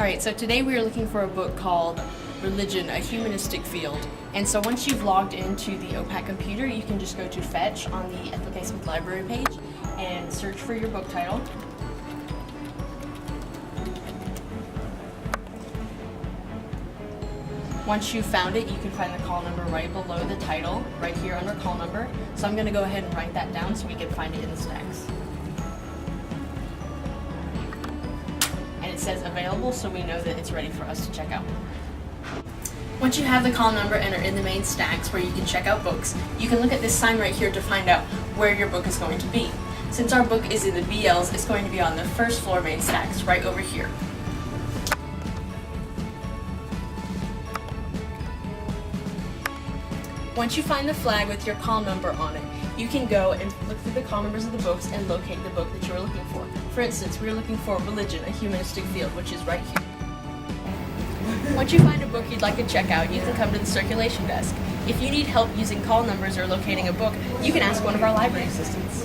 Alright, so today we are looking for a book called Religion, a Humanistic Field. And so once you've logged into the OPAC computer, you can just go to Fetch on the Ethel K library page and search for your book title. Once you've found it, you can find the call number right below the title, right here under call number. So I'm going to go ahead and write that down so we can find it in the stacks. And it says available, so we know that it's ready for us to check out. Once you have the call number and are in the main stacks where you can check out books, you can look at this sign right here to find out where your book is going to be. Since our book is in the BLs, it's going to be on the first floor main stacks right over here. Once you find the flag with your call number on it, you can go and look through the call numbers of the books and locate the book that you are looking for. For instance, we are looking for Religion, a Humanistic Field, which is right here. Once you find a book you'd like to check out, you can come to the circulation desk. If you need help using call numbers or locating a book, you can ask one of our library assistants.